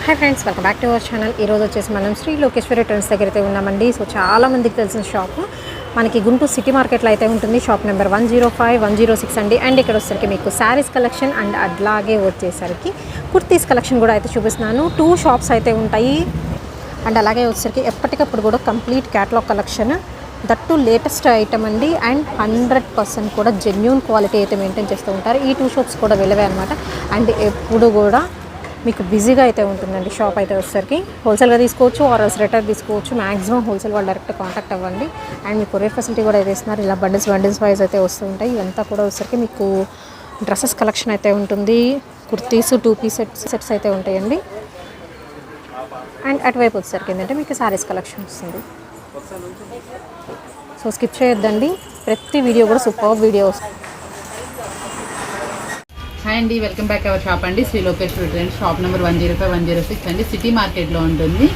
Hi friends, welcome back to our channel. ఈరోజు వచ్చేసి మనం శ్రీ లోకేశ్వరి ట్రెండ్స్ దగ్గర అయితే ఉన్నామండి. సో చాలా మందికి తెలిసిన షాప్ మనకి గుంటూరు సిటీ మార్కెట్లో అయితే ఉంటుంది. షాప్ నెంబర్ 105, 106 అండి. అండ్ ఇక్కడ వచ్చేసరికి మీకు శారీస్ కలెక్షన్ అండ్ అట్లాగే వచ్చేసరికి కుర్తీస్ కలెక్షన్ కూడా అయితే చూపిస్తున్నాను. 2 షాప్స్ అయితే ఉంటాయి. అండ్ అలాగే వచ్చేసరికి ఎప్పటికప్పుడు కూడా complete catalogue collection, that latest item అండి. అండ్ 100% కూడా జెన్యూన్ క్వాలిటీ అయితే మెయింటైన్ చేస్తూ ఉంటారు. ఈ 2 షాప్స్ కూడా వెళ్ళవే అనమాట. అండ్ ఎప్పుడు కూడా మీకు బిజీగా అయితే ఉంటుందండి. షాప్ అయితే వచ్చేసరికి హోల్సేల్గా తీసుకోవచ్చు, ఆర్ఎల్స్ రిటైల్ తీసుకోవచ్చు. మ్యాక్సిమం హోల్సేల్ వాళ్ళు డైరెక్ట్ కాంటాక్ట్ అవ్వండి. అండ్ మీకు కొరియర్ ఫెసిలిటీ కూడా అయితే ఇస్తున్నారు. ఇలా బండిల్స్ వైజ్ అయితే వస్తూ ఉంటాయి. ఇవంతా కూడా వచ్చేసరికి మీకు డ్రెస్సెస్ కలెక్షన్ అయితే ఉంటుంది. కుర్తీస్ 2 పీస్ సెట్స్ అయితే ఉంటాయండి. అండ్ అటువైపు వచ్చేసరికి ఏంటంటే మీకు శారీస్ కలెక్షన్ వస్తుంది. సో స్కిప్ చేయొద్దండి, ప్రతి వీడియో కూడా సూపర్ వీడియో వస్తుంది. హాయ్ అండి, వెల్కమ్ బ్యాక్ అవర్ షాప్ అండి. Shri Lokeshwari Trends. Shop number 105, 106 అండి. సిటీ మార్కెట్లో ఉంటుంది.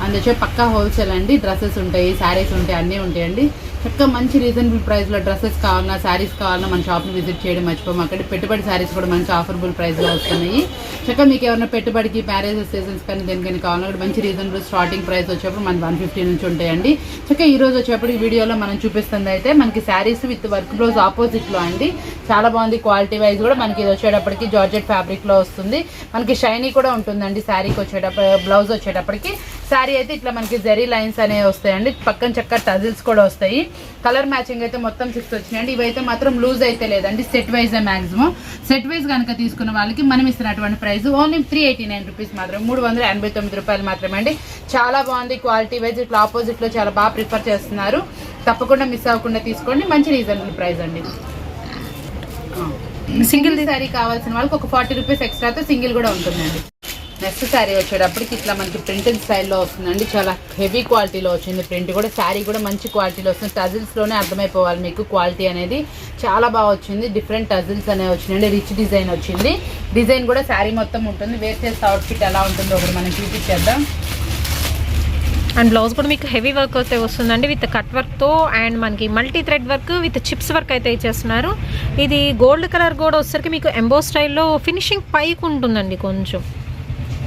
అందుచే పక్కా హోల్సేల్ అండి. డ్రెస్సెస్ ఉంటాయి, శారీస్ ఉంటాయి, అన్నీ ఉంటాయండి. చక్కగా మంచి రీజనబుల్ ప్రైస్లో డ్రెస్సెస్ కావాలన్నా, శారీస్ కావాలన్నా మన షాప్ని విజిట్ చేయడం మర్చిపోము. అక్కడ పెట్టుబడి శారీస్ కూడా మంచి ఆఫర్బుల్ ప్రైస్లో వస్తున్నాయి. చక్కగా మీకు ఎవరైనా పెట్టుబడికి మ్యారేజెస్ సీజన్స్ కానీ దేనికైనా కావాలన్నా కూడా మంచి రీజనబుల్ స్టార్టింగ్ ప్రైస్ వచ్చేప్పుడు మన 150 నుంచి ఉంటాయండి. చక్కగా ఈ రోజు వచ్చేప్పుడు ఈ వీడియోలో మనం చూపిస్తుంది అయితే మనకి శారీస్ విత్ వర్క్ బ్లౌజ్ ఆపోజిట్లో అండి. చాలా బాగుంది. క్వాలిటీ వైజ్ కూడా మనకి ఇది వచ్చేటప్పటికి జార్జెట్ ఫ్యాబ్రిక్లో వస్తుంది. మనకి షైనీ కూడా ఉంటుందండి. శారీకి వచ్చేటప్పుడు బ్లౌజ్ వచ్చేటప్పటికి శారీ అయితే ఇట్లా మనకి జెరీ లైన్స్ అనేవి వస్తాయండి. పక్కన చక్కగా టజిల్స్ కూడా వస్తాయి. కలర్ మ్యాచింగ్ అయితే మొత్తం 6 వచ్చినాయండి. ఇవైతే మాత్రం లూజ్ అయితే లేదండి, set wise maximum. Set wise కనుక తీసుకున్న వాళ్ళకి మనం ఇస్తున్నటువంటి ప్రైస్ ఓన్లీ 389 రూపీస్ మాత్రం, 389 రూపాయలు మాత్రమే అండి. చాలా బాగుంది. క్వాలిటీ వైజ్ ఇట్లా ఆపోజిట్లో చాలా బాగా ప్రిఫర్ చేస్తున్నారు. తప్పకుండా మిస్ అవ్వకుండా తీసుకోండి. మంచి రీజనబుల్ ప్రైస్ అండి. సింగిల్ శారీ కావాల్సిన వాళ్ళకి ఒక 40 రూపీస్ ఎక్స్ట్రాతో సింగిల్ కూడా ఉంటుందండి. నెక్స్ట్ శారీ వచ్చేటప్పటికి ఇట్లా మనకి ప్రింటెడ్ స్టైల్లో వస్తుందండి. చాలా హెవీ క్వాలిటీలో వచ్చింది. ప్రింట్ కూడా శారీ కూడా మంచి క్వాలిటీలో వస్తుంది. టజిల్స్లోనే అర్థమైపోవాలి మీకు క్వాలిటీ అనేది. చాలా బాగా వచ్చింది. డిఫరెంట్ టజిల్స్ అనేవి వచ్చినాయండి. రిచ్ డిజైన్ వచ్చింది. డిజైన్ కూడా శారీ మొత్తం ఉంటుంది. వేర్ చేస్తే అవుట్ఫిట్ ఎలా ఉంటుందో ఒకటి మనం చూపించేద్దాం. అండ్ బ్లౌజ్ కూడా మీకు హెవీ వర్క్ అయితే వస్తుందండి, విత్ కట్ వర్క్తో. అండ్ మనకి multi thread work with chips work అయితే ఇచ్చేస్తున్నారు. ఇది గోల్డ్ కలర్ కూడా వచ్చేసరికి మీకు ఎంబో స్టైల్లో ఫినిషింగ్ పైకి ఉంటుందండి, కొంచెం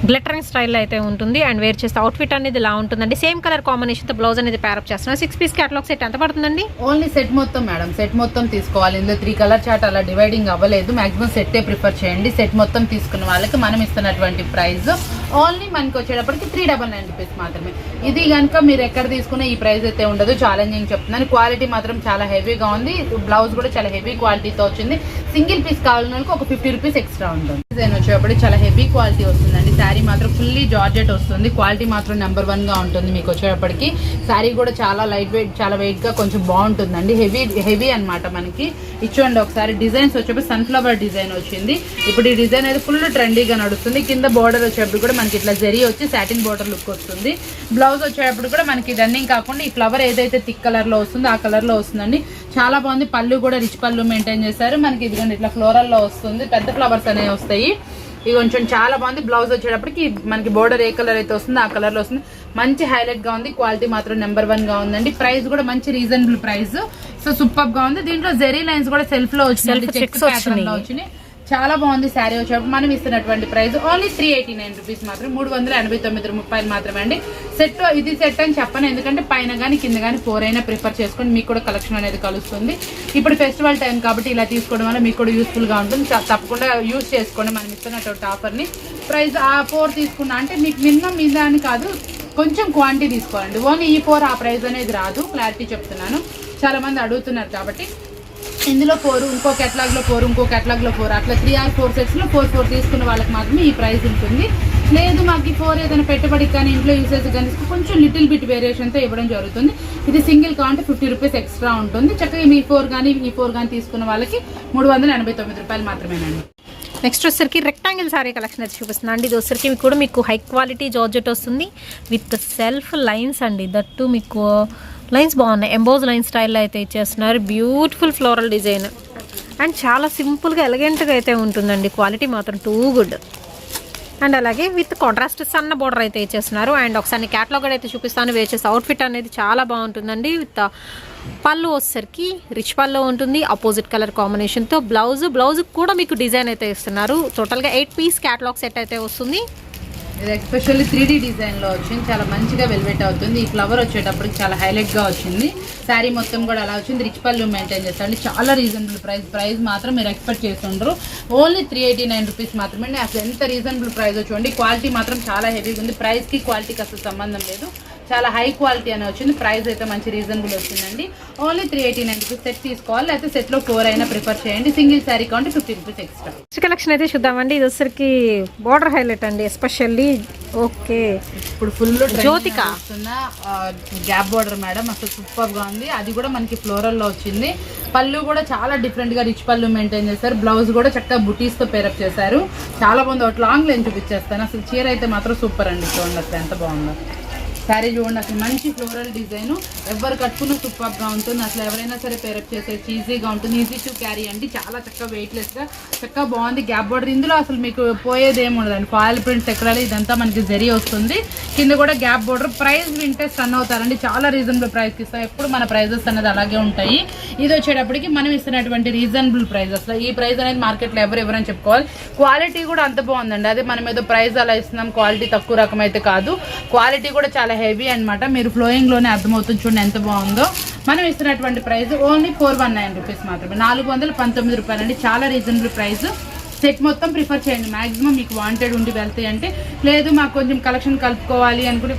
గ్లిటరింగ్ స్టైల్లో అయితే ఉంటుంది. అండ్ వేర్ చేస్తే అవుట్ఫిట్ అనేది ఇలా ఉంటుందండి. సేమ్ కలర్ కాంబినేషన్తో బ్లౌజ్ అనేది ప్యారప్ చేస్తున్నారు. 6 పీస్ క్యాటలాగ్ సెట్ ఎంత పడుతుందండి? ఓన్లీ సెట్ మొత్తం మేడం, సెట్ మొత్తం తీసుకోవాలి. ఇందులో 3 కలర్ చార్ట్ అలా డివైడింగ్ అవ్వలేదు. మాక్సిమం సెట్టే ప్రిఫర్ చేయండి. సెట్ మొత్తం తీసుకున్న వాళ్ళకి మనం ఇస్తున్నటువంటి ప్రైస్ ఓన్లీ మనకి వచ్చేటప్పటికి 399 రూపీస్ మాత్రమే. ఇది కనుక మీరు ఎక్కడ తీసుకున్న ఈ ప్రైస్ అయితే ఉండదు. ఛాలెంజింగ్ చెప్తున్నాను. క్వాలిటీ మాత్రం చాలా హెవీగా ఉంది. బ్లౌజ్ కూడా చాలా హెవీ క్వాలిటీతో వచ్చింది. సింగిల్ పీస్ కావాలని వాళ్ళకి ఒక 50 రూపీస్ ఎక్స్ట్రా ఉంటుంది. డిజైన్ వచ్చేటప్పటికి చాలా హెవీ క్వాలిటీ వస్తుందండి. శారీ మాత్రం ఫుల్లీ జార్జెట్ వస్తుంది. క్వాలిటీ మాత్రం నెంబర్ 1 గా ఉంటుంది. మీకు వచ్చేటప్పటికి శారీ కూడా చాలా లైట్ వెయిట్, చాలా వెయిట్ గా కొంచెం బాగుంటుందండి. హెవీ అనమాట. మనకి ఇచ్చోండి ఒకసారి డిజైన్స్ వచ్చేటప్పుడు సన్ఫ్లవర్ డిజైన్ వచ్చింది. ఇప్పుడు ఈ డిజైన్ అయితే ఫుల్ ట్రెండీగా నడుస్తుంది. కింద బోర్డర్ వచ్చేటప్పుడు కూడా మనకి ఇట్లా జరీ వచ్చి సాటిన్ బోర్డర్ లుక్ వస్తుంది. బ్లౌజ్ వచ్చేటప్పుడు కూడా మనకి రన్నింగ్ కాకుండా ఈ ఫ్లవర్ ఏదైతే థిక్ కలర్ లో వస్తుందో ఆ కలర్ లో వస్తుందండి. చాలా బాగుంది. పళ్ళు కూడా రిచ్ పళ్ళు మెయింటైన్ చేశారు. మనకి ఇదిగోండి ఇట్లా ఫ్లోరల్ లో వస్తుంది. పెద్ద ఫ్లవర్స్ అనేవి వస్తాయి. ఇది కొంచెం చాలా బాగుంది. బ్లౌజ్ వచ్చేటప్పటికి మనకి బోర్డర్ ఏ కలర్ అయితే వస్తుందో ఆ కలర్ లో వస్తుంది. మంచి హైలైట్ గా ఉంది. క్వాలిటీ మాత్రం నెంబర్ 1 గా ఉందండి. ప్రైస్ కూడా మంచి రీజనబుల్ ప్రైస్. సో సూపర్ గా ఉంది. దీంట్లో జెరీ లైన్స్ కూడా సెల్ఫ్ లో వచ్చింది, చెక్స్ ప్యాటర్న్ లో వచ్చినాయి. చాలా బాగుంది. శారీ వచ్చేటప్పుడు మనం ఇస్తున్నటువంటి ప్రైస్ ఓన్లీ 389 రూపీస్ మాత్రం, 389 రూపాయలు మాత్రమే అండి. సెట్ ఇది సెట్ అని చెప్పను, ఎందుకంటే పైన కానీ కింద కానీ 4 అయినా ప్రిఫర్ చేసుకొని మీకు కూడా కలెక్షన్ అనేది కలుస్తుంది. ఇప్పుడు ఫెస్టివల్ టైం కాబట్టి ఇలా తీసుకోవడం వల్ల మీకు కూడా యూస్ఫుల్ గా ఉంటుంది. తప్పకుండా యూజ్ చేసుకోండి మనం ఇస్తున్నటువంటి ఆఫర్ని. ప్రైస్ ఆ 4 తీసుకున్నా అంటే మీకు మినిమం మీద అని కాదు, కొంచెం క్వాంటిటీ తీసుకోవాలండి. ఓన్లీ ఈ 4 ఆ ప్రైస్ అనేది రాదు. క్లారిటీ చెప్తున్నాను, చాలా మంది అడుగుతున్నారు కాబట్టి. ఇందులో 4, ఇంకో కేటలాగ్లో 4, ఇంకో కేటలాగ్లో 4, అట్లా 3 or 4 సెట్స్లో 4 తీసుకున్న వాళ్ళకి మాత్రమే ఈ ప్రైస్ ఉంటుంది. లేదు మాకు ఈ 4 ఏదైనా పెట్టుబడికి కానీ ఇంట్లో యూసేజ్ కానీ కొంచెం లిటిల్ బిట్ వేరియేషన్తో ఇవ్వడం జరుగుతుంది. ఇది సింగిల్ కావాలంటే 50 రూపీస్ ఎక్స్ట్రా ఉంటుంది. చక్కగా మీ 4 కానీ ఈ 4 కానీ తీసుకున్న వాళ్ళకి 389 రూపాయలు మాత్రమేనండి. నెక్స్ట్ వచ్చేసరికి రెక్టాంగిల్ శారీ కలెక్షన్ అయితే చూపిస్తుంది అండి. ఇది వచ్చేసరికి కూడా మీకు హై క్వాలిటీ జార్జెట్ వస్తుంది విత్ సెల్ఫ్ లైన్స్ అండి. దట్టు మీకు లైన్స్ బాగున్నాయి. ఎంబోజ్ లైన్ స్టైల్లో అయితే ఇచ్చేస్తున్నారు. బ్యూటిఫుల్ ఫ్లోరల్ డిజైన్ అండ్ చాలా సింపుల్గా ఎలిగెంట్గా అయితే ఉంటుందండి. క్వాలిటీ మాత్రం టూ గుడ్. అండ్ అలాగే విత్ కాంట్రాస్ట్ సన్న బోర్డర్ అయితే ఇచ్చేస్తున్నారు. అండ్ ఒకసారి క్యాటలాగ్ కూడా అయితే చూపిస్తాను. వేర్ చేసే అవుట్ఫిట్ అనేది చాలా బాగుంటుందండి. విత్ పళ్ళు వచ్చేసరికి రిచ్ పళ్ళు ఉంటుంది, ఆపోజిట్ కలర్ కాంబినేషన్తో. బ్లౌజ్ కూడా మీకు డిజైన్ అయితే ఇస్తున్నారు. టోటల్గా 8 పీస్ క్యాటలాగ్ సెట్ అయితే వస్తుంది. ఇది ఎస్పెషల్లీ 3D డిజైన్లో వచ్చింది, చాలా మంచిగా వెల్వెట్ అవుతుంది. ఈ ఫ్లవర్ వచ్చేటప్పటికి చాలా హైలైట్గా వచ్చింది. శారీ మొత్తం కూడా అలా వచ్చింది. రిచ్ పళ్ళు మెయింటైన్ చేస్తారండి. చాలా రీజనబుల్ ప్రైస్ మాత్రం మీరు ఎక్స్పెక్ట్ చేస్తుండ్రు. ఓన్లీ 389 రూపీస్ మాత్రమే. అసలు ఎంత రీజనబుల్ ప్రైస్ చూడండి. క్వాలిటీ మాత్రం చాలా హెవీగా ఉంది. ప్రైస్కి క్వాలిటీకి అసలు సంబంధం లేదు. చాలా హై క్వాలిటీ అని వచ్చింది. ప్రైస్ అయితే మంచి రీజనబుల్ వచ్చిందండి. Only 389 rupees. సెట్ తీసుకోవాలి, అయితే సెట్లో 4 అయినా ప్రిఫర్ చేయండి. Single sari count 50 rupees extra. Next collection అయితే చూద్దామండి. ఇది వచ్చరికి బార్డర్ హైలైట్ అండి ఎస్పెషల్లీ. ఓకే, ఇప్పుడు full Jyothika gap border madam, అసలు సూపర్ గా ఉంది. అది కూడా మనకి ఫ్లోరల్ లో వచ్చింది. పళ్ళు కూడా చాలా డిఫరెంట్ గా రిచ్ పళ్ళు మెయింటైన్ చేశారు. బ్లౌజ్ కూడా చక్కగా బుటీస్ తో పేరప్ చేశారు. చాలా బాగుంది. ఒకటి లాంగ్ లెంత్ చూపించేస్తాను. అసలు చీర అయితే మాత్రం సూపర్ అండి. చూడండి అసలు ఎంత బాగుందో. శారీ చూడండి, అసలు మంచి ఫ్లోరల్ డిజైన్. ఎవరు కట్టుకున్న సూపర్గా ఉంటుంది. అసలు ఎవరైనా సరే పేరప్ చేసేసి ఈజీగా ఉంటుంది. ఈజీ టు క్యారీ అండి. చాలా చక్కగా వెయిట్లెస్గా చక్కగా బాగుంది. గ్యాప్ బార్డర్ ఇందులో అసలు మీకు పోయేది ఏమి ఉండదండి. ఫాయిల్ ప్రింట్స్ ఎక్కడ ఇదంతా మనకి జరీ వస్తుంది. కింద కూడా గ్యాప్ బార్డర్. ప్రైస్ వింటే స్టన్ అవుతారండి. చాలా రీజనబుల్ ప్రైస్కి ఇస్తాం. ఎప్పుడు మన ప్రైజెస్ అనేది అలాగే ఉంటాయి. ఇది వచ్చేటప్పటికి మనం ఇస్తున్నటువంటి రీజనబుల్ ప్రైస్. అసలు ఈ ప్రైస్ అనేది మార్కెట్లో ఎవరైనా చెప్పుకోవాలి. క్వాలిటీ కూడా అంత బాగుందండి. అదే మనం ఏదో ప్రైస్ అలా ఇస్తున్నాం, క్వాలిటీ తక్కువ రకం అయితే కాదు. క్వాలిటీ కూడా చాలా హెవీ అనమాట. మీరు ఫ్లోయింగ్ లోనే అర్థమవుతుంది. చూడండి ఎంత బాగుందో. మనం ఇస్తున్నటువంటి ప్రైస్ ఓన్లీ 419 రూపీస్ మాత్రమే. 419 రూపాయలు అండి. చాలా రీజనబుల్ ప్రైస్. సెట్ మొత్తం ప్రిఫర్ చేయండి. మాక్సిమం మీకు వాంటెడ్ ఉండి వెళ్తాయి అంటే, లేదు మాకు కొంచెం కలెక్షన్ కలుపుకోవాలి అనుకుంటే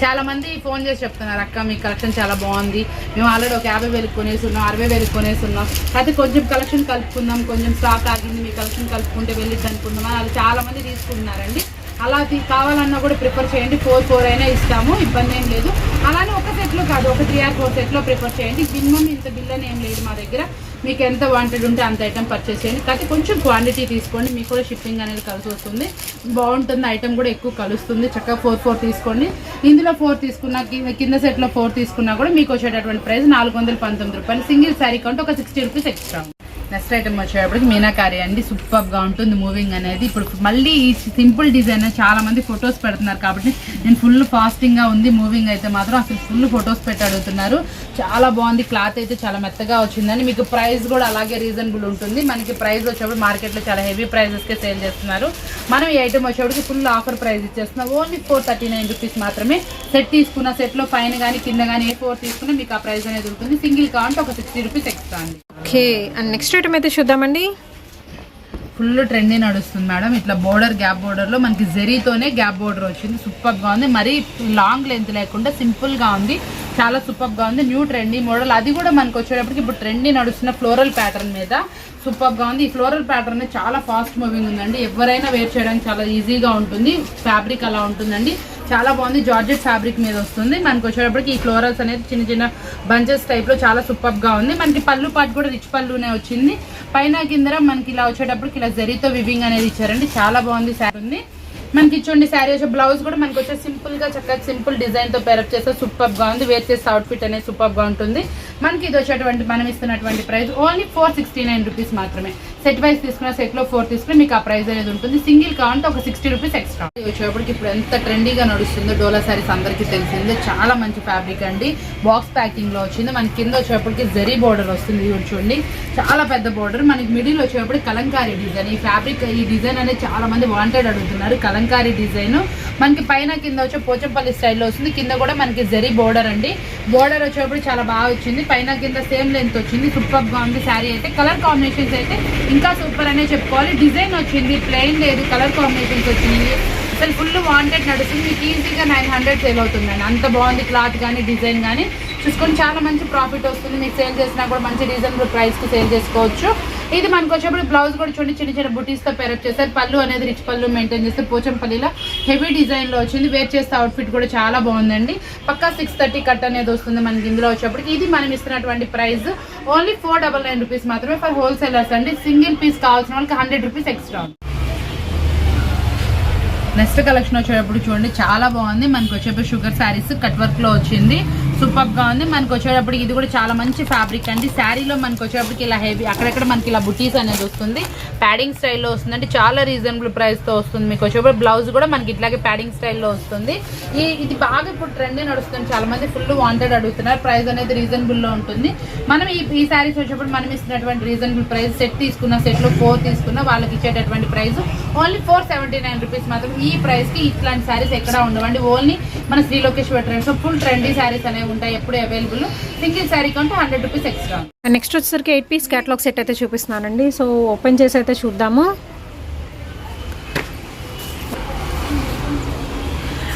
చాలా మంది ఫోన్ చేసి చెప్తున్నారు, అక్క మీ కలెక్షన్ చాలా బాగుంది, మేము ఆల్రెడీ ఒక 50,000 కొనేసున్నాం, 60,000 కొనేసున్నాం, అయితే కొంచెం కలెక్షన్ కలుపుకుందాం, కొంచెం స్టాక్ ఆగింది, మీ కలెక్షన్ కలుపుకుంటే వెళ్ళిద్ది అనుకుందాం అని చాలా మంది తీసుకుంటున్నారండి. అలా కావాలన్నా కూడా ప్రిఫర్ చేయండి. 4 అయినా ఇస్తాము, ఇబ్బంది ఏం లేదు. అలానే ఒక సెట్లో కాదు, ఒక 3 or 4 సెట్లో ప్రిఫర్ చేయండి. మినిమం ఇంత బిల్ అని ఏం లేదు మా దగ్గర. మీకు ఎంత వాంటెడ్ ఉంటే అంత ఐటమ్ పర్చేస్ చేయండి. కానీ కొంచెం క్వాంటిటీ తీసుకోండి. మీకు కూడా షిప్పింగ్ అనేది కలిసి వస్తుంది, బాగుంటుంది. ఐటమ్ కూడా ఎక్కువ కలుస్తుంది. చక్కగా 4 తీసుకోండి. ఇందులో 4 తీసుకున్నా, కింద సెట్లో 4 తీసుకున్నా కూడా మీకు వచ్చేటటువంటి ప్రైస్ 419 రూపాయలు. సింగిల్ శారీ కౌంట్ ఒక 60 రూపీస్ ఎక్స్ట్రా. నెక్స్ట్ ఐటమ్ వచ్చేటప్పటికి మీనాకారి అండి. సూపర్గా ఉంటుంది మూవింగ్ అనేది. ఇప్పుడు మళ్ళీ ఈ సింపుల్ డిజైన్ చాలా మంది ఫొటోస్ పెడుతున్నారు కాబట్టి నేను ఫుల్ ఫాస్టింగ్గా ఉంది. మూవింగ్ అయితే మాత్రం అసలు ఫుల్ ఫొటోస్ పెట్టి అడుగుతున్నారు. చాలా బాగుంది. క్లాత్ అయితే చాలా మెత్తగా వచ్చిందని. మీకు ప్రైస్ కూడా అలాగే రీజనబుల్ ఉంటుంది. మనకి ప్రైస్ వచ్చేప్పుడు మార్కెట్లో చాలా హెవీ ప్రైజెస్కే సేల్ చేస్తున్నారు. మనం ఈ ఐటమ్ వచ్చేప్పటికి ఫుల్ ఆఫర్ ప్రైస్ ఇచ్చేస్తున్నాం. ఓన్లీ 439 రూపీస్ మాత్రమే. సెట్ తీసుకున్న సెట్లో పైన కానీ కింద కానీ ఏ 4 తీసుకున్నా మీకు ఆ ప్రైస్ అనేది ఉంటుంది. సింగిల్ కౌంట్ ఒక 60 రూపీస్ ఎక్స్ట్రా అండి. ఓకే, అండ్ నెక్స్ట్ ఐటమ్ అయితే చూద్దామండి. ఫుల్ ట్రెండీ నడుస్తుంది మేడం. ఇట్లా బోర్డర్, గ్యాప్ బోర్డర్లో మనకి జరీతోనే గ్యాప్ బోర్డర్ వచ్చింది. సూపర్గా ఉంది. మరీ లాంగ్ లెంత్ లేకుండా సింపుల్గా ఉంది. చాలా సూపర్గా ఉంది. New trendy model. అది కూడా మనకు వచ్చేటప్పటికి ఇప్పుడు ట్రెండీ నడుస్తున్న ఫ్లోరల్ ప్యాటర్న్ మీద సూపర్గా ఉంది. ఈ ఫ్లోరల్ ప్యాటర్న్ చాలా ఫాస్ట్ మూవింగ్ ఉందండి. ఎవరైనా వేర్ చేయడానికి చాలా ఈజీగా ఉంటుంది. ఫ్యాబ్రిక్ అలా ఉంటుందండి. చాలా బాగుంది. జార్జెట్ ఫ్యాబ్రిక్ మీద వస్తుంది. మనకు వచ్చేటప్పటికి ఈ ఫ్లోరల్స్ అనేది చిన్న చిన్న బంచెస్ టైప్లో చాలా సూపర్గా ఉంది. మనకి పళ్ళు పాటు కూడా రిచ్ పళ్ళునే వచ్చింది. పైన కింద మనకి ఇలా వచ్చేటప్పటికి ఇలా జరీతో వివింగ్ అనేది ఇచ్చారండి. చాలా బాగుంది. శారీ ఉంది మనకి. చూడండి శారీ వచ్చే బ్లౌజ్ కూడా మనకి వచ్చే సింపుల్గా చక్కగా సింపుల్ డిజైన్తో పేరప్ చేస్తే సూపర్గా ఉంది. వేర్ చేసే అవుట్ఫిట్ అనేది సూపర్గా ఉంటుంది. మనకి ఇది వచ్చేటువంటి మనం ఇస్తున్నటువంటి ప్రైస్ ఓన్లీ 469 రూపీస్ మాత్రమే. సెట్ వైజ్ తీసుకున్న సెట్లో 4 తీసుకుని మీకు ఆ ప్రైస్ అనేది ఉంటుంది. సింగిల్ కౌంట్ ఒక 60 రూపీస్ ఎక్స్ట్రా. వచ్చేటప్పటికి ఇప్పుడు ఎంత ట్రెండీగా నడుస్తుందో డోలా శారీస్ అందరికీ తెలిసిందే. చాలా మంచి ఫ్యాబ్రిక్ అండి. బాక్స్ ప్యాకింగ్లో వచ్చింది. మనకి కింద వచ్చేటప్పటికి జరీ బోర్డర్ వస్తుంది. చూడండి చాలా పెద్ద బోర్డర్. మనకి మిడిల్ వచ్చేటప్పటికి కలంకారీ డిజైన్. ఈ ఫ్యాబ్రిక్ ఈ డిజైన్ అనేది చాలా మంది వాంటెడ్ అడుగుతున్నారు. కలంకారీ డిజైన్ మనకి పైన కింద వచ్చే పోచంపల్లి స్టైల్లో వస్తుంది. కింద కూడా మనకి జరీ బోర్డర్ అండి. బోర్డర్ వచ్చేటప్పుడు చాలా బాగా వచ్చింది. పైన కింద సేమ్ లెంత్ వచ్చింది. సూపర్గా ఉంది శారీ అయితే. కలర్ కాంబినేషన్స్ అయితే ఇంకా సూపర్ అనే చెప్పుకోవాలి. డిజైన్ వచ్చింది, ప్లెయిన్ లేదు, కలర్ కాంబినేషన్స్ వచ్చింది. అసలు ఫుల్ వాంటెడ్ నడుస్తుంది. మీకు ఈజీగా 900 సేల్ అవుతుందండి. అంత బాగుంది క్లాత్ కానీ డిజైన్ కానీ. చూసుకొని చాలా మంచి ప్రాఫిట్ వస్తుంది. మీకు సేల్ చేసినా కూడా మంచి రీజనబుల్ ప్రైస్కి సేల్ చేసుకోవచ్చు. ఇది మనకు వచ్చేప్పుడు బ్లౌజ్ కూడా చూడండి చిన్న చిన్న బుటీస్తో పేరప్ చేస్తారు. పళ్ళు అనేది రిచ్ పళ్ళు మెయింటైన్ చేస్తే పోచంపల్లిలో హెవీ డిజైన్లో వచ్చింది. వేర్ చేస్తే అవుట్ఫిట్ కూడా చాలా బాగుందండి. పక్కా 630 కట్ అనేది వస్తుంది మనకి ఇందులో వచ్చేప్పటికి. ఇది మనం ఇస్తున్నటువంటి ప్రైస్ ఓన్లీ 499 రూపీస్ మాత్రమే ఫర్ హోల్సేలర్స్ అండి. సింగిల్ పీస్ కావాల్సిన వాళ్ళకి 100 రూపీస్ ఎక్స్ట్రా. నెక్స్ట్ కలెక్షన్ వచ్చేటప్పుడు చూడండి చాలా బాగుంది. మనకు వచ్చేప్పుడు షుగర్ శారీస్ కట్ వర్క్లో వచ్చింది. సూపర్గా ఉంది. మనకు వచ్చేటప్పుడు ఇది కూడా చాలా మంచి ఫ్యాబ్రిక్ అండి. శారీలో మనకు వచ్చేటప్పటికి ఇలా హెవీ అక్కడక్కడ మనకి ఇలా బుటీస్ అనేది వస్తుంది. ప్యాడింగ్ స్టైల్లో వస్తుందండి. చాలా రీజనబుల్ ప్రైస్తో వస్తుంది. మీకు వచ్చేప్పుడు బ్లౌజ్ కూడా మనకి ఇట్లాగే ప్యాడింగ్ స్టైల్లో వస్తుంది. ఇది బాగా ఇప్పుడు ట్రెండ్ నడుస్తుంది. చాలా మంది ఫుల్ వాంటెడ్ అడుగుతున్నారు. ప్రైస్ అనేది రీజనబుల్లో ఉంటుంది. మనం ఈ శారీస్ వచ్చేప్పుడు మనం ఇస్తున్నటువంటి రీజనబుల్ ప్రైస్ సెట్ తీసుకున్న సెట్లో 4 తీసుకున్న వాళ్ళకి ఇచ్చేటటువంటి ప్రైస్ ఓన్లీ 479 రూపీస్ మాత్రం. ఈ ప్రైస్కి ఇట్లాంటి శారీస్ ఎక్కడ ఉండవండి. ఓన్లీ మన Shri Lokeshwari Trends full trendy saris అనేవి ఉంటాయి ఎప్పుడు అవైలబుల్. సింగిల్ శారీ కంటే 100 రూపీస్ ఎక్స్ట్రా. నెక్స్ట్ వచ్చేసరికి 8 పీస్ క్యాటలాగ్ సెట్ అయితే చూపిస్తున్నానండి. సో ఓపెన్ చేసి అయితే చూద్దాము.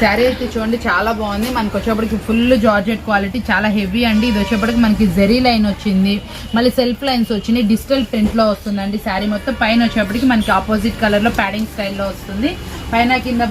శారీ అయితే చూడండి చాలా బాగుంది. మనకి వచ్చేప్పటికి ఫుల్ జార్జెట్ క్వాలిటీ, చాలా హెవీ అండి. ఇది వచ్చేప్పటికి మనకి జెరీ లైన్ వచ్చింది, మళ్ళీ సెల్ఫ్ లైన్స్ వచ్చినాయి, డిజిటల్ ప్రింట్లో వస్తుందండి శారీ మొత్తం. పైన వచ్చేప్పటికి మనకి ఆపోజిట్ కలర్లో ప్యాడింగ్ స్టైల్లో వస్తుంది. పైన కింద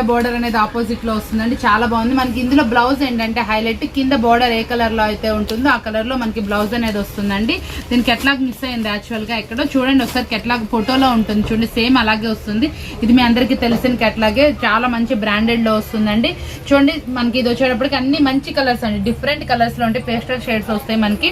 బోర్డర్ అనేది ఆపోజిట్ లో వస్తుందండి. చాలా బాగుంది. మనకి ఇందులో బ్లౌజ్ ఏంటంటే హైలైట్, కింద బోర్డర్ ఏ కలర్ లో అయితే ఉంటుందో ఆ కలర్ లో మనకి బ్లౌజ్ అనేది వస్తుందండి. దీనికి కెట్లాగ్ మిస్ అయింది యాక్చువల్ గా ఎక్కడో, చూడండి ఒకసారి కెట్లాగ్ ఫోటోలో ఉంటుంది చూడండి, సేమ్ అలాగే వస్తుంది. ఇది మీ అందరికీ తెలిసిన కెట్లాగే, చాలా మంచి బ్రాండెడ్ లో వస్తుందండి. చూడండి మనకి ఇది వచ్చేటప్పటికి అన్ని మంచి కలర్స్ అండి, డిఫరెంట్ కలర్స్ లో ఉంటాయి, పేస్టల్ షేడ్స్ వస్తాయి. మనకి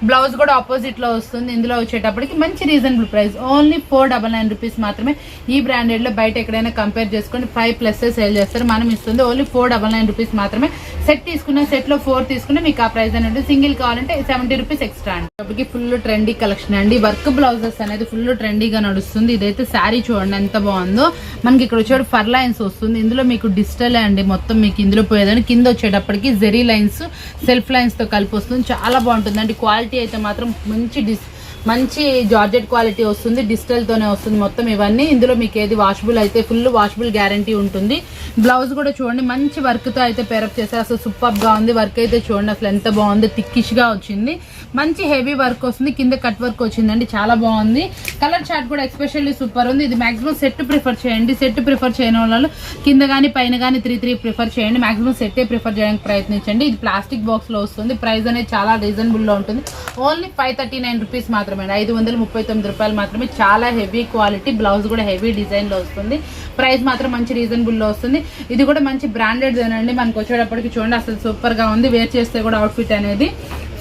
బ్లౌజ్ కూడా ఆపోజిట్ లో వస్తుంది. ఇందులో వచ్చేటప్పటికి మంచి రీజనబుల్ ప్రైస్, ఓన్లీ 499 రూపీస్ మాత్రమే. ఈ బ్రాండెడ్ లో బయట ఎక్కడైనా కంపేర్ చేసుకోండి 5+ సేల్ చేస్తారు, మనం ఇస్తుంది ఓన్లీ 499 రూపీస్ మాత్రమే. సెట్ తీసుకున్న సెట్ లో 4 తీసుకున్న మీకు ఆ ప్రైస్ అనేది, సింగిల్ కావాలంటే 70 రూపీస్ ఎక్స్ట్రా అండి. కాబట్టి ఫుల్ ట్రెండీ కలెక్షన్ అండి. వర్క్ బ్లౌజెస్ అనేది ఫుల్ ట్రెండీగా నడుస్తుంది. ఇదైతే శారీ చూడండి ఎంత బాగుందో. మనకి ఇక్కడ వచ్చేటప్పుడు ఫర్ లైన్స్ వస్తుంది, ఇందులో మీకు డిజిటల్ అండి మొత్తం. మీకు ఇందులో పోయేదని కింద వచ్చేటప్పటికి జెరీ లైన్స్ సెల్ఫ్ లైన్స్ తో కలిపి వస్తుంది. చాలా బాగుంటుంది అండి. క్వాలిటీ అయితే మాత్రం మంచి జార్జెట్ క్వాలిటీ వస్తుంది, డిజిటల్ తోనే వస్తుంది మొత్తం ఇవన్నీ. ఇందులో మీకు ఏది వాషబుల్ అయితే ఫుల్ వాషబుల్ గ్యారంటీ ఉంటుంది. బ్లౌజ్ కూడా చూడండి మంచి వర్క్ తో అయితే పేరప్ చేస్తారు, అసలు సూపర్ గా ఉంది. వర్క్ అయితే చూడండి అసలు ఎంత బాగుంది, థిక్కిష్ గా వచ్చింది, మంచి హెవీ వర్క్ వస్తుంది, కింద కట్ వర్క్ వచ్చిందండి, చాలా బాగుంది. కలర్ చార్ట్ కూడా ఎస్పెషల్లీ సూపర్ ఉంది. ఇది మాక్సిమం సెట్ ప్రిఫర్ చేయండి. సెట్ ప్రిఫర్ చేయని వాళ్ళు కింద కానీ పైన కానీ 3 ప్రిఫర్ చేయండి. మాక్సిమం సెట్టే ప్రిఫర్ చేయడానికి ప్రయత్నించండి. ఇది ప్లాస్టిక్ బాక్స్ లో వస్తుంది. ప్రైస్ అనేది చాలా రీజనబుల్ లో ఉంటుంది, ఓన్లీ 539 రూపీస్ మాత్రమే, 539 రూపాయలు మాత్రమే. చాలా హెవీ క్వాలిటీ, బ్లౌజ్ కూడా హెవీ డిజైన్ లో వస్తుంది. ప్రైస్ మాత్రం మంచి రీజనబుల్ లో వస్తుంది. ఇది కూడా మంచి బ్రాండెడ్ అండి. మనకు వచ్చేటప్పటికి చూడండి అసలు సూపర్ గా ఉంది. వేర్ చేస్తే కూడా అవుట్ఫిట్ అనేది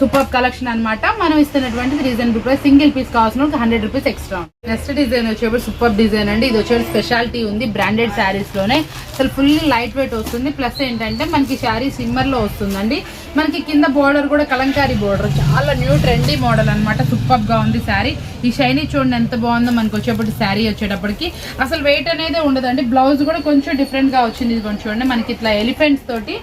సూపర్ కలెక్షన్ అనమాట. మనం ఇస్తున్నటువంటి రీజనబుల్ ప్రైస్. సింగిల్ పీస్ కావాల్సిన 100 రూపీస్ ఎక్స్ట్రా. నెక్స్ట్ డిజైన్ వచ్చేప్పుడు సూపర్ డిజైన్ అండి. ఇది వచ్చేది స్పెషాలిటీ ఉంది బ్రాండెడ్ శారీస్ లోనే. అసలు ఫుల్ లైట్ వెయిట్ వస్తుంది. ప్లస్ ఏంటంటే మనకి శారీ సిమ్మర్ లో వస్తుందండి. మనకి కింద బోర్డర్ కూడా కలంకారీ బోర్డర్, చాలా న్యూ ట్రెండీ మోడల్ అనమాట. సూపర్ గా ఉంది శారీ. ఈ షైనీ చూడండి ఎంత బాగుందో. మనకి వచ్చేప్పటి శారీ వచ్చేటప్పటికి అసలు వెయిట్ అనేది ఉండదండి. బ్లౌజ్ కూడా కొంచెం డిఫరెంట్ గా వచ్చింది. ఇది కొంచెం చూడండి మనకి ఇట్లా ఎలిఫెంట్స్ తోటి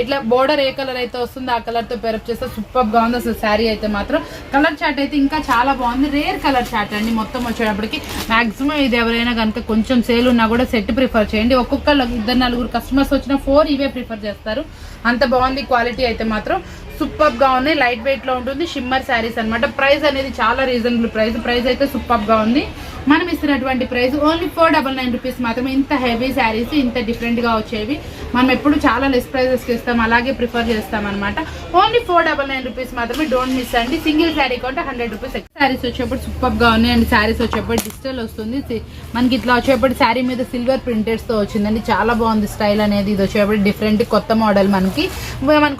ఇట్లా బోర్డర్ ఏ కలర్ అయితే వస్తుందో ఆ కలర్ తో పేరప్ చేస్తే సూపర్ గా ఉంది అసలు శారీ అయితే మాత్రం. కలర్ చార్ట్ అయితే ఇంకా చాలా బాగుంది. రేర్ కలర్ చార్ట్ అండి మొత్తం వచ్చేటప్పటికి. మాక్సిమం ఇది ఎవరైనా కనుక కొంచెం సేల్ ఉన్నా కూడా సెట్ ప్రిఫర్ చేయండి. ఒక్కొక్కరు 2-4 కస్టమర్స్ వచ్చినా 4 ఇవే ప్రిఫర్ చేస్తారు, అంత బాగుంది. క్వాలిటీ అయితే మాత్రం సూపర్ గా ఉంది. లైట్ వెయిట్ లో ఉంటుంది, షిమ్మర్ శారీస్ అనమాట. ప్రైస్ అనేది చాలా రీజనబుల్ ప్రైస్ అయితే సూపర్ గా ఉంది. మనం ఇస్తున్నటువంటి ప్రైస్ ఓన్లీ 499 రూపీస్ మాత్రమే. ఇంత హెవీ శారీస్ ఇంత డిఫరెంట్ గా వచ్చేవి మనం ఎప్పుడు చాలా లెస్ ప్రైజెస్ కి ఇస్తాం, అలాగే ప్రిఫర్ చేస్తాం అనమాట. ఓన్లీ 499 రూపీస్ మాత్రమే. డోంట్ మిస్ అండి. సింగిల్ శారీ కొంటే 100 రూపీస్. శారీస్ వచ్చేప్పుడు సూపర్ గా ఉన్నాయి అండ్ శారీస్ వచ్చేప్పుడు డిజిటల్ వస్తుంది. మనకి ఇట్లా వచ్చేప్పుడు శారీ మీద సిల్వర్ ప్రింటెడ్స్ తో వచ్చిందండి, చాలా బాగుంది స్టైల్ అనేది. ఇది వచ్చేప్పుడు డిఫరెంట్ కొత్త మోడల్. మనకి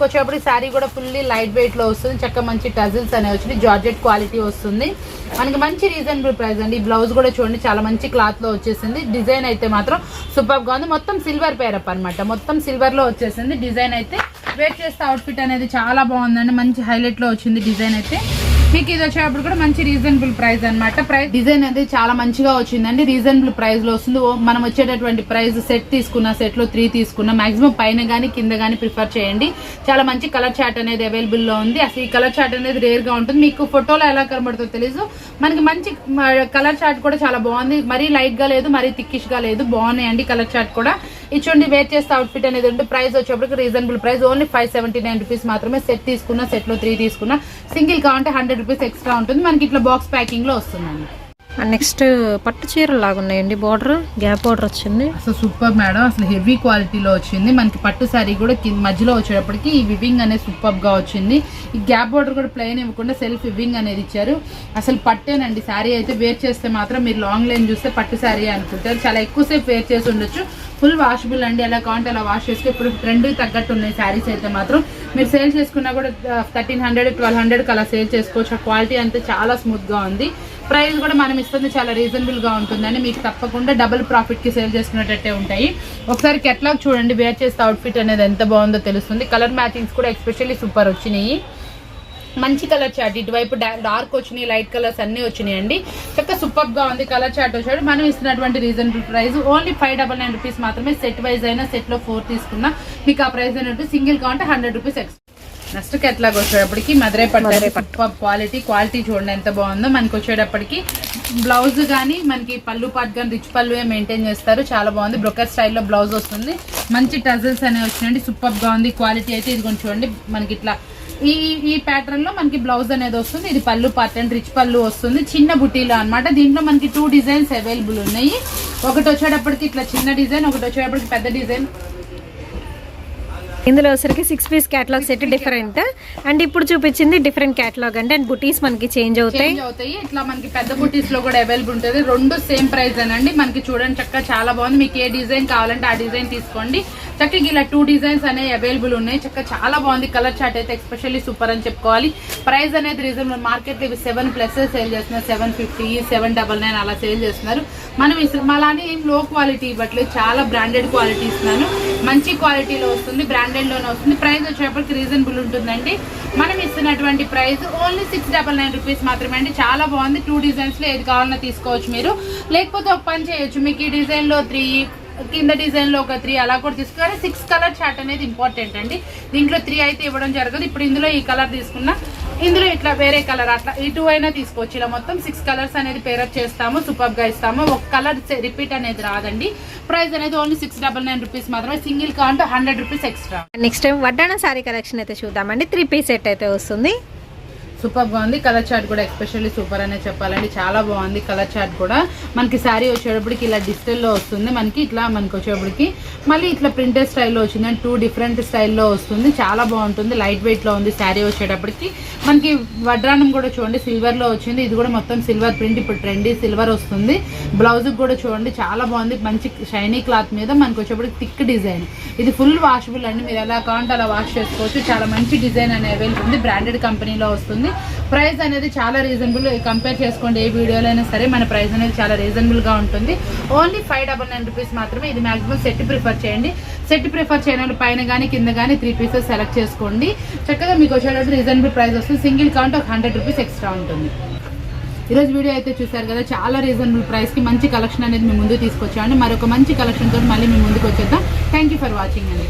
వచ్చేప్పుడు శారీ కూడా ఫుల్లీ లైట్ వెయిట్ లో వస్తుంది. చక్కగా మంచి టజిల్స్ అనేవి వచ్చింది, జార్జెట్ క్వాలిటీ వస్తుంది. మనకి మంచి రీజనబుల్ ప్రైస్ అండి. బ్లౌజ్ కూడా చూడండి చాలా మంచి క్లాత్ లో వచ్చేసింది. డిజైన్ అయితే మాత్రం సూపర్ గా ఉంది. మొత్తం సిల్వర్ పేరప్ అనమాట, మొత్తం సిల్వర్ లో వచ్చేసింది. డిజైన్ అయితే వేర్ చేస్తే అవుట్ఫిట్ అనేది చాలా బాగుందండి. మంచి హైలైట్ లో వచ్చింది డిజైన్ అయితే. మీకు ఇది వచ్చేటప్పుడు కూడా మంచి రీజనబుల్ ప్రైస్ అనమాట. ప్రైస్ డిజైన్ అనేది చాలా మంచిగా వచ్చిందండి. రీజనబుల్ ప్రైస్ లో వస్తుంది. మనం వచ్చేటటువంటి ప్రైస్ సెట్ తీసుకున్న సెట్ లో 3 తీసుకున్న మాక్సిమం పైన గానీ కింద గానీ ప్రిఫర్ చేయండి. చాలా మంచి కలర్ చార్ట్ అనేది అవైలబుల్ లో ఉంది. అసలు ఈ కలర్ చార్ట్ అనేది రేర్ గా ఉంటుంది. మీకు ఫోటోలో ఎలా కనబడుతుందో తెలీదు. మనకి మంచి కలర్ చార్ట్ కూడా చాలా బాగుంది. మరీ లైట్ గా లేదు, మరీ థిక్కిష్ గా లేదు, బాగున్నాయండి కలర్ చార్ట్ కూడా. ఇచ్చండి వేర్ చేస్తే అవుట్ఫిట్ అనేది ఉంటుంది. ప్రైస్ వచ్చేప్పటికి రీజనబుల్ ప్రైస్ ఓన్లీ 579 రూపీస్ మాత్రమే. సెట్ తీసుకున్న సెట్ లో 3 తీసుకున్న సింగిల్ కావాలంటే 100 రూపీస్ ఎక్స్ట్రా ఉంటుంది. మనకి ఇట్లా బాక్స్ ప్యాకింగ్ లో వస్తుందండి. నెక్స్ట్ పట్టు చీరలు లాగా ఉన్నాయండి. బార్డర్ గ్యాప్ బార్డర్ వచ్చింది. అసలు సూపర్ మేడం, అసలు హెవీ క్వాలిటీలో వచ్చింది. మనకి పట్టు శారీ కూడా మధ్యలో వచ్చేటప్పటికి ఈ వివింగ్ అనేది సూపర్ గా వచ్చింది. ఈ గ్యాప్ బార్డర్ కూడా ప్లెయిన్ ఇవ్వకుండా సెల్ఫ్ వివింగ్ అనేది ఇచ్చారు. అసలు పట్టేనండి శారీ అయితే. వేర్ చేస్తే మాత్రం మీరు లాంగ్ లైన్ చూస్తే పట్టు శారీ అనుకుంటారు. చాలా ఎక్కువసేపు వేర్ చేసి ఉండొచ్చు. ఫుల్ వాషబుల్ అండి, ఎలా కావాలంటే అలా వాష్ చేసుకో. ఇప్పుడు ట్రెండ్ తగ్గట్టు ఉన్నాయి శారీస్ అయితే మాత్రం. మీరు సేల్ చేసుకున్నా కూడా 1300, 1200 అలా సేల్ చేసుకోవచ్చు. ఆ క్వాలిటీ అంతా చాలా స్మూత్ గా ఉంది. ప్రైస్ కూడా మనం ఇస్తుంది చాలా రీజనబుల్ గా ఉంటుందని మీకు తప్పకుండా డబుల్ ప్రాఫిట్ కి సేల్ చేసుకునేటట్టే ఉంటాయి. ఒకసారి కెట్లాగ్ చూడండి, వేర్ చేస్తే అవుట్ఫిట్ అనేది ఎంత బాగుందో తెలుస్తుంది. కలర్ మ్యాచింగ్స్ కూడా ఎస్పెషల్లీ సూపర్ వచ్చినాయి. మంచి కలర్ చార్ట్, ఇటువైపు డార్క్ వచ్చినాయి, లైట్ కలర్స్ అన్ని వచ్చినాయండి. చక్కగా సూపర్ గా ఉంది కలర్ చార్ట్ వచ్చాడు. మనం ఇస్తున్నటువంటి రీజనబుల్ ప్రైస్ ఓన్లీ 599 రూపీస్ మాత్రమే. సెట్ వైజ్ అయినా సెట్ లో 4 తీసుకున్నా మీకు ఆ ప్రైస్ అనేది సింగిల్ కావాలంటే 100 రూపీస్ ఎక్స్ట్రా. నెక్స్ట్ కేటలాగ్ వచ్చేటప్పటికి మధురై పట్టు క్వాలిటీ చూడండి ఎంత బాగుందో. మనకి వచ్చేటప్పటికి బ్లౌజ్ కానీ మనకి పళ్ళు పాట్ కానీ రిచ్ పళ్ళు మెయింటైన్ చేస్తారు. చాలా బాగుంది. బ్రొకెట్ స్టైల్లో బ్లౌజ్ వస్తుంది. మంచి టజల్స్ అనేవి వచ్చినాయండి. సూపర్ గా ఉంది క్వాలిటీ అయితే. ఇది కొంచెం చూడండి మనకి ఇట్లా ఈ ప్యాటర్న్ లో మనకి బ్లౌజ్ అనేది వస్తుంది. ఇది పళ్ళు పార్ట్ అండ్ రిచ్ పళ్ళు వస్తుంది. చిన్న బుటీలో అన్నమాట. దీంట్లో మనకి 2 డిజైన్స్ అవైలబుల్ ఉన్నాయి. ఒకటి వచ్చేటప్పటికి ఇట్లా చిన్న డిజైన్, ఒకటి వచ్చేటప్పటికి పెద్ద డిజైన్. ఇందులో వచ్చరికి 6 piece catalogue set different and ఇప్పుడు చూపించింది డిఫరెంట్ క్యాటలాగ్ అంటే అండ్ బుటీస్ మనకి చేంజ్ అవుతాయి. ఇట్లా మనకి పెద్ద బుటీస్ లో కూడా అవైలబుల్ ఉంటుంది. 2 సేమ్ ప్రైస్ అనండి. మనకి చూడండి చక్కగా చాలా బాగుంది. మీకు ఏ డిజైన్ కావాలంటే ఆ డిజైన్ తీసుకోండి. చక్కగా ఇలా 2 డిజైన్స్ అనేవి అవైలబుల్ ఉన్నాయి. చక్కగా చాలా బాగుంది. కలర్ చార్ట్ అయితే ఎస్పెషల్లీ సూపర్ అని చెప్పుకోవాలి. ప్రైస్ అనేది రీజనబుల్. మార్కెట్ లో ఇవి 7+ సేల్ చేస్తున్నారు. 750, 799 అలా సేల్ చేస్తున్నారు. మనం అలానే ఏం లో క్వాలిటీ ఇవ్వట్లేదు. చాలా బ్రాండెడ్ క్వాలిటీ ఇస్తున్నాను. మంచి క్వాలిటీలో వస్తుంది. బ్రాండెడ్ లోనే వస్తుంది. ప్రైస్ వచ్చేటప్పటికి రీజనబుల్ ఉంటుందండి. మనం ఇస్తున్నటువంటి ప్రైస్ ఓన్లీ 699 రూపీస్ మాత్రమే అండి. చాలా బాగుంది. 2 డిజైన్స్ లో ఏది కావాలన్నా తీసుకోవచ్చు మీరు. లేకపోతే ఒక పని చేయొచ్చు. మీకు ఈ డిజైన్ లో 3, కింద డిజైన్ లో ఒక 3 అలా కూడా తీసుకోవాలి. 6 కలర్ చార్ట్ అనేది ఇంపార్టెంట్ అండి. దీంట్లో 3 అయితే ఇవ్వడం జరగదు. ఇప్పుడు ఇందులో ఈ కలర్ తీసుకున్నా, ఇందులో ఇట్లా వేరే కలర్ అట్లా ఈ 2 అయినా తీసుకోవచ్చు. ఇలా మొత్తం 6 కలర్స్ అనేది పేరప్ చేస్తాము. సూపర్ గా ఇస్తాము. ఒక కలర్ రిపీట్ అనేది రాదండి. ప్రైస్ అనేది ఓన్లీ 699 రూపీస్ మాత్రమే. సింగిల్ కావాలంటే 100 రూపీస్ ఎక్స్ట్రా. నెక్స్ట్ టైం వడ్డాణ సారీ కలెక్షన్ అయితే చూద్దామండి. 3 పీస్ సెట్ అయితే వస్తుంది. సూపర్ గా ఉంది. కలర్ చార్ట్ కూడా ఎస్పెషల్లీ సూపర్ అనే చెప్పాలండి. చాలా బాగుంది కలర్ చార్ట్ కూడా. మనకి శారీ వచ్చేటప్పటికి ఇలా డిజిటల్ లో వస్తుంది. మనకి ఇట్లా మనకి వచ్చేటప్పటికి మళ్ళీ ఇట్లా ప్రింటెడ్ స్టైల్లో వచ్చింది. 2 డిఫరెంట్ స్టైల్లో వస్తుంది. చాలా బాగుంటుంది. లైట్ వెయిట్ లో ఉంది శారీ వచ్చేటప్పటికి. మనకి వడ్రానం కూడా చూడండి సిల్వర్ లో వచ్చింది. ఇది కూడా మొత్తం సిల్వర్ ప్రింట్. ఇప్పుడు ట్రెండీ సిల్వర్ వస్తుంది. బ్లౌజ్ కూడా చూడండి చాలా బాగుంది. మంచి షైనీ క్లాత్ మీద మనకి వచ్చేటప్పటికి థిక్ డిజైన్. ఇది ఫుల్ వాషబుల్ అండి. మీరు ఎలా కావాలంటే అలా వాష్ చేసుకోవచ్చు. చాలా మంచి డిజైన్ అనేది అవైలబుల్ ఉంది. బ్రాండెడ్ కంపెనీలో వస్తుంది. ప్రైస్ అనేది చాలా రీజనబుల్. కంపేర్ చేసుకోండి ఏ వీడియోలో అయినా సరే మన ప్రైస్ అనేది చాలా రీజనబుల్ గా ఉంటుంది. ఓన్లీ 599 రూపీస్ మాత్రమే. ఇది మాక్సిమం సెట్ ప్రిఫర్ చేయండి. సెట్ ప్రిఫర్ చేయడం పైన కానీ కింద కానీ 3 పీసెస్ సెలెక్ట్ చేసుకోండి. చక్కగా మీకు వచ్చేటప్పుడు రీజనబుల్ ప్రైస్ వస్తుంది. సింగిల్ కావాలంటే ఒక 100 రూపీస్ ఎక్స్ట్రా ఉంటుంది. ఈరోజు వీడియో అయితే చూసారు కదా. చాలా రీజనబుల్ ప్రైస్ కి మంచి కలెక్షన్ అనేది మీ ముందు తీసుకొచ్చామండి. మరొక మంచి కలెక్షన్ తోటి మళ్ళీ మీ ముందుకు వచ్చేద్దాం. థ్యాంక్ యూ ఫర్ వాచింగ్ అండి.